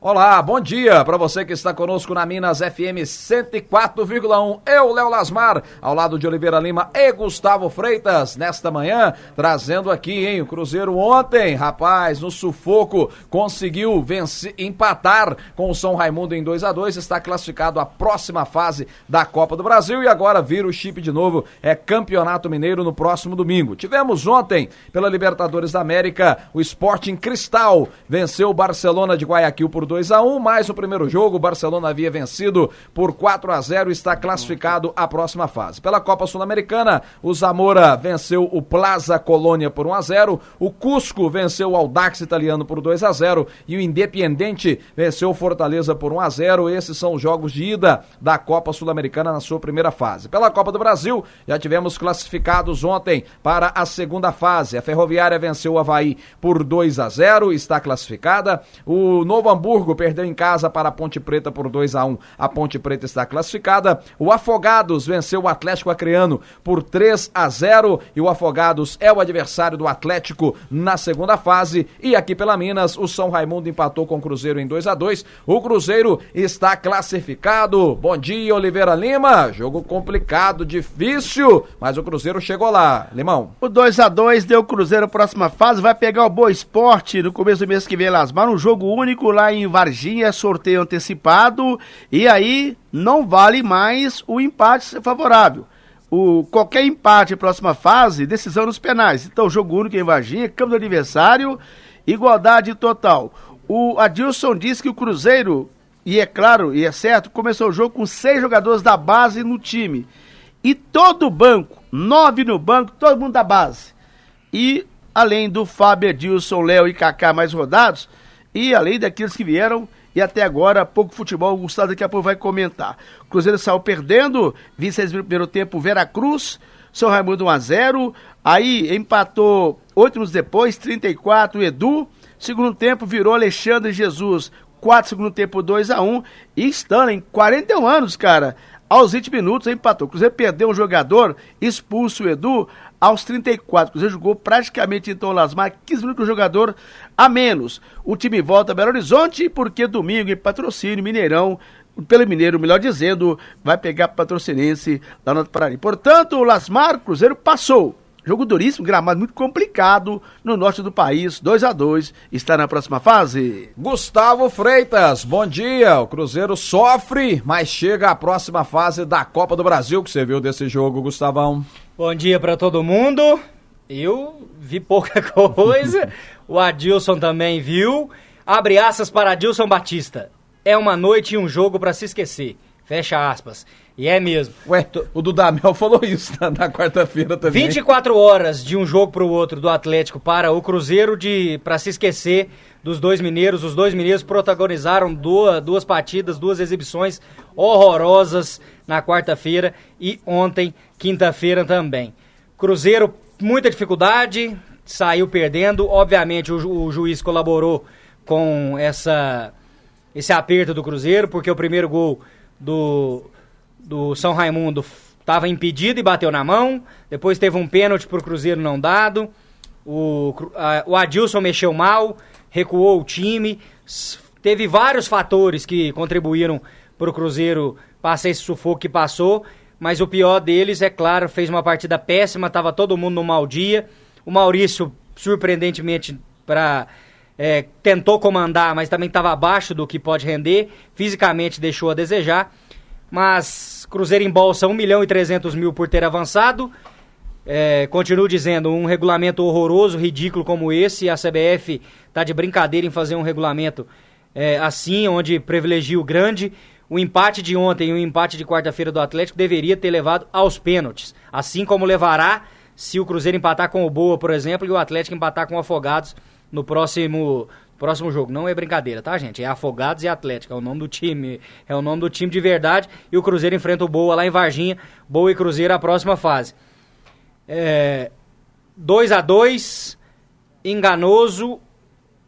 Olá, bom dia para você que está conosco na Minas FM 104,1. Eu, Léo Lasmar, ao lado de Oliveira Lima e Gustavo Freitas, nesta manhã, trazendo aqui, hein, o Cruzeiro ontem, rapaz, no sufoco, conseguiu empatar com o São Raimundo em 2-2, está classificado à próxima fase da Copa do Brasil e agora vira o chip de novo, é Campeonato Mineiro no próximo domingo. Tivemos ontem, pela Libertadores da América, o Sporting Cristal venceu o Barcelona de Guayaquil por 2-1, mais o primeiro jogo, o Barcelona havia vencido por 4-0 e está classificado à próxima fase. Pela Copa Sul-Americana, o Zamora venceu o Plaza Colônia por 1-0, o Cusco venceu o Audax Italiano por 2-0 e o Independiente venceu o Fortaleza por 1-0. Esses são os jogos de ida da Copa Sul-Americana na sua primeira fase. Pela Copa do Brasil, já tivemos classificados ontem para a segunda fase. A Ferroviária venceu o Avaí por 2-0, está classificada. O Novo Hamburgo perdeu em casa para a Ponte Preta por 2-1. A Ponte Preta está classificada. O Afogados venceu o Atlético Acreano por 3-0 e o Afogados é o adversário do Atlético na segunda fase. E aqui pela Minas, o São Raimundo empatou com o Cruzeiro em 2-2. O Cruzeiro está classificado. Bom dia, Oliveira Lima. Jogo complicado, difícil, mas o Cruzeiro chegou lá. Limão. O 2-2 deu o Cruzeiro próxima fase, vai pegar o Boa Esporte no começo do mês que vem, Lasmar, um jogo único lá em Varginha, sorteio antecipado, e aí não vale mais o empate ser favorável. Qualquer empate próxima fase, decisão nos penais. Então, jogo único em Varginha, campo do aniversário, igualdade total. O Adilson disse que o Cruzeiro, e é claro, e é certo, começou o jogo com 6 jogadores da base no time. E todo o banco, 9 no banco, todo mundo da base. E além do Fábio, Adilson, Léo e Kaká mais rodados, e além daqueles que vieram, e até agora, pouco futebol, o Gustavo daqui a pouco vai comentar. O Cruzeiro saiu perdendo, 26 no primeiro tempo, Veracruz, São Raimundo 1-0, aí empatou 8 minutos depois, 34, Edu, segundo tempo virou Alexandre Jesus, 4 segundo tempo, 2-1, e Stanley, 41 anos, cara, aos 20 minutos empatou. O Cruzeiro perdeu um jogador, expulso o Edu, aos 34. O Cruzeiro jogou praticamente, então, Lasmar, 15 minutos com o jogador a menos. O time volta a Belo Horizonte, porque domingo em Patrocínio, Mineirão, pelo Mineiro, melhor dizendo, vai pegar Patrocinense lá no Paraná. Portanto, o Lasmar, Cruzeiro passou. Jogo duríssimo, gramado muito complicado no norte do país, 2-2, está na próxima fase. Gustavo Freitas, bom dia. O Cruzeiro sofre, mas chega à próxima fase da Copa do Brasil. O que você viu desse jogo, Gustavão? Bom dia para todo mundo. Eu vi pouca coisa. O Adilson também viu. Abre aspas para Adilson Batista. É uma noite e um jogo para se esquecer. Fecha aspas. E é mesmo. Ué, o Dudamel falou isso na quarta-feira também. 24 horas de um jogo para o outro do Atlético para o Cruzeiro para se esquecer dos dois mineiros. Os dois mineiros protagonizaram duas partidas, duas exibições horrorosas na quarta-feira e ontem, quinta-feira também. Cruzeiro, muita dificuldade, saiu perdendo. Obviamente o juiz colaborou com esse aperto do Cruzeiro, porque o primeiro gol do São Raimundo estava impedido e bateu na mão. Depois teve um pênalti pro Cruzeiro não dado. O Adilson mexeu mal, recuou o time. Teve vários fatores que contribuíram pro Cruzeiro passar esse sufoco que passou. Mas o pior deles, é claro, fez uma partida péssima, estava todo mundo no mau dia. O Maurício, surpreendentemente, tentou comandar, mas também estava abaixo do que pode render. Fisicamente deixou a desejar. Mas Cruzeiro embolsa 1.300.000 por ter avançado. Continuo dizendo, um regulamento horroroso, ridículo como esse. A CBF está de brincadeira em fazer um regulamento assim, onde privilegia o grande. O empate de ontem e o empate de quarta-feira do Atlético deveria ter levado aos pênaltis. Assim como levará se o Cruzeiro empatar com o Boa, por exemplo, e o Atlético empatar com o Afogados no próximo jogo. Não é brincadeira, tá, gente? É Afogados e Atlético, é o nome do time. É o nome do time de verdade. E o Cruzeiro enfrenta o Boa lá em Varginha. Boa e Cruzeiro a próxima fase. 2-2, enganoso.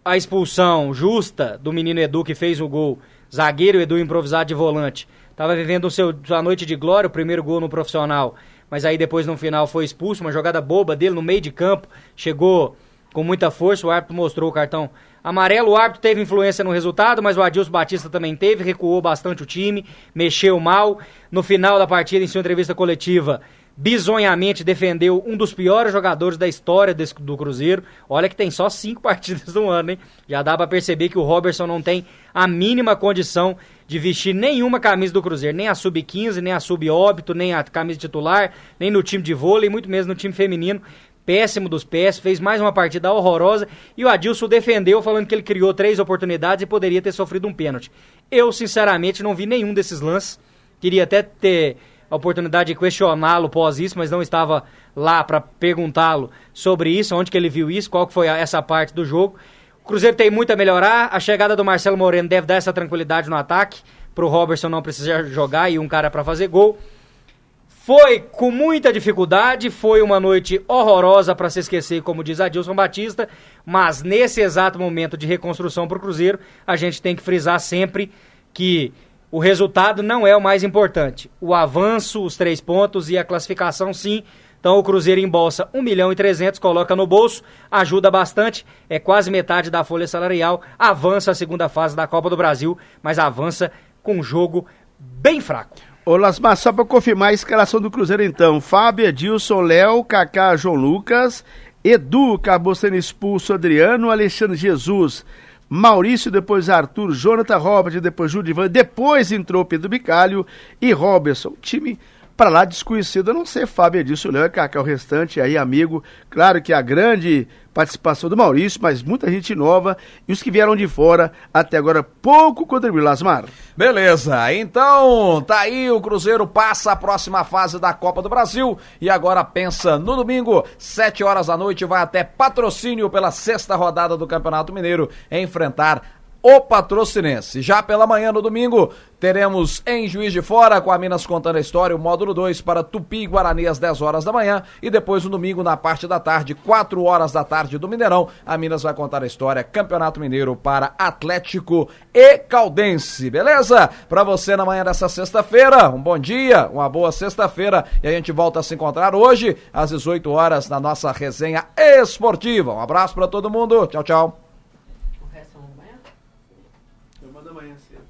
A expulsão justa do menino Edu, que fez o gol. Zagueiro Edu improvisado de volante. Tava vivendo sua noite de glória, o primeiro gol no profissional. Mas aí depois no final foi expulso, uma jogada boba dele no meio de campo. Chegou com muita força, o árbitro mostrou o cartão amarelo, o árbitro teve influência no resultado, mas o Adilson Batista também teve, recuou bastante o time, mexeu mal. No final da partida, em sua entrevista coletiva, bizonhamente defendeu um dos piores jogadores da história do Cruzeiro. Olha que tem só 5 partidas no ano, hein? Já dá pra perceber que o Robertson não tem a mínima condição de vestir nenhuma camisa do Cruzeiro, nem a sub-15, nem a sub-óbito, nem a camisa titular, nem no time de vôlei, muito menos no time feminino. Péssimo dos pés, fez mais uma partida horrorosa e o Adilson defendeu falando que ele criou 3 oportunidades e poderia ter sofrido um pênalti. Eu, sinceramente, não vi nenhum desses lances. Queria até ter a oportunidade de questioná-lo pós isso, mas não estava lá para perguntá-lo sobre isso, onde que ele viu isso, qual que foi essa parte do jogo. O Cruzeiro tem muito a melhorar, a chegada do Marcelo Moreno deve dar essa tranquilidade no ataque, para o Robertson não precisar jogar e um cara para fazer gol. Foi com muita dificuldade, foi uma noite horrorosa para se esquecer, como diz Adilson Batista, mas nesse exato momento de reconstrução para o Cruzeiro, a gente tem que frisar sempre que o resultado não é o mais importante. O avanço, os 3 pontos e a classificação, sim. Então o Cruzeiro embolsa 1.300.000, coloca no bolso, ajuda bastante, é quase metade da folha salarial, avança a segunda fase da Copa do Brasil, mas avança com um jogo bem fraco. Ô Lasmar, só para confirmar a escalação do Cruzeiro então, Fábio, Edilson, Léo, Kaká, João Lucas, Edu acabou sendo expulso, Adriano, Alexandre Jesus, Maurício, depois Arthur, Jonathan, Robert, depois Judivan, depois entrou Pedro Bicalho e Robertson, time para lá desconhecido, a não ser Fábio, Edilson, Léo e Kaká, o restante aí amigo, claro que a grande participação do Maurício, mas muita gente nova e os que vieram de fora até agora pouco contribuíram, Lasmar. Beleza, então tá aí, o Cruzeiro passa a próxima fase da Copa do Brasil e agora pensa no domingo, 7 horas da noite, vai até Patrocínio pela 6ª rodada do Campeonato Mineiro enfrentar o Patrocinense. Já pela manhã no domingo, teremos em Juiz de Fora, com a Minas contando a história, o módulo 2 para Tupi e Guarani às 10 horas da manhã e depois no domingo, na parte da tarde, 4 horas da tarde do Mineirão, a Minas vai contar a história, Campeonato Mineiro para Atlético e Caldense, beleza? Pra você na manhã dessa sexta-feira, um bom dia, uma boa sexta-feira e a gente volta a se encontrar hoje às 18 horas na nossa resenha esportiva. Um abraço pra todo mundo, tchau, tchau. Eu mando amanhã cedo.